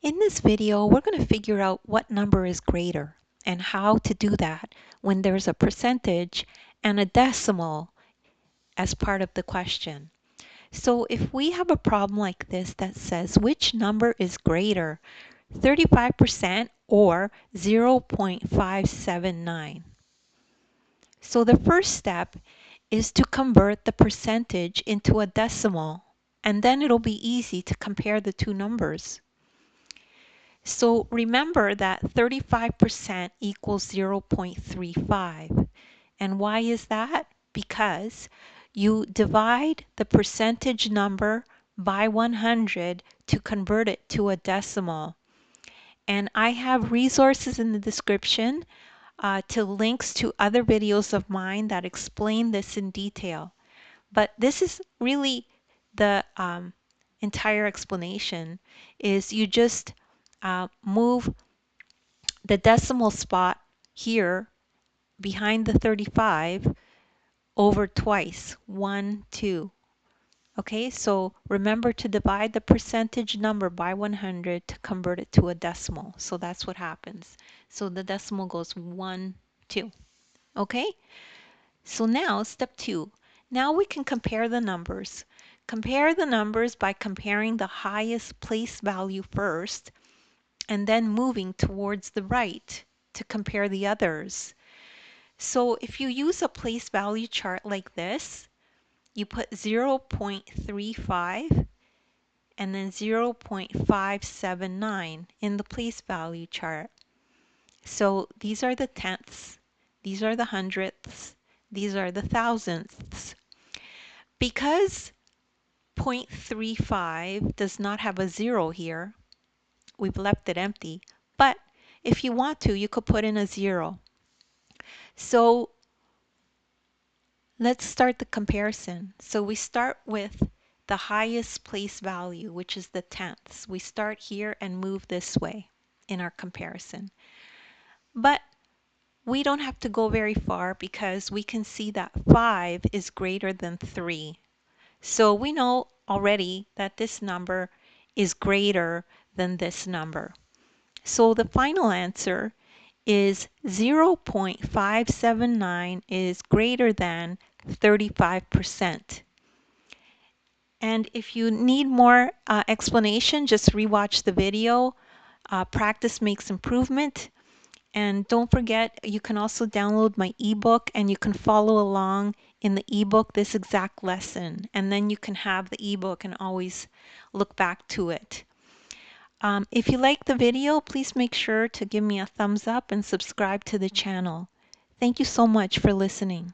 In this video, we're going to figure out what number is greater and how to do that when there's a percentage and a decimal as part of the question. So if we have a problem like this that says which number is greater, 35% or 0.579. So the first step is to convert the percentage into a decimal, and then it'll be easy to compare the two numbers. So remember that 35% equals 0.35. And why is that? Because you divide the percentage number by 100 to convert it to a decimal. And I have resources in the description to links to other videos of mine that explain this in detail. But this is really the entire explanation is you just move the decimal spot here behind the 35 over twice, 1, 2. Okay, so remember to divide the percentage number by 100 to convert it to a decimal. So that's what happens. So the decimal goes 1, 2. Okay, so now step 2. Now we can compare the numbers. Compare the numbers by comparing the highest place value first and then moving towards the right to compare the others. So if you use a place value chart like this, you put 0.35 and then 0.579 in the place value chart. So these are the tenths, these are the hundredths, these are the thousandths. Because 0.35 does not have a 0 here, we've left it empty. But if you want to, you could put in a 0. So let's start the comparison. So we start with the highest place value, which is the tenths. We start here and move this way in our comparison. But we don't have to go very far because we can see that 5 is greater than 3. So we know already that this number is greater than this number. So the final answer is 0.579 is greater than 35%. And if you need more explanation, just rewatch the video. Practice makes improvement. And don't forget, you can also download my ebook and you can follow along in the ebook this exact lesson. And then you can have the ebook and always look back to it. If you like the video, please make sure to give me a thumbs up and subscribe to the channel. Thank you so much for listening.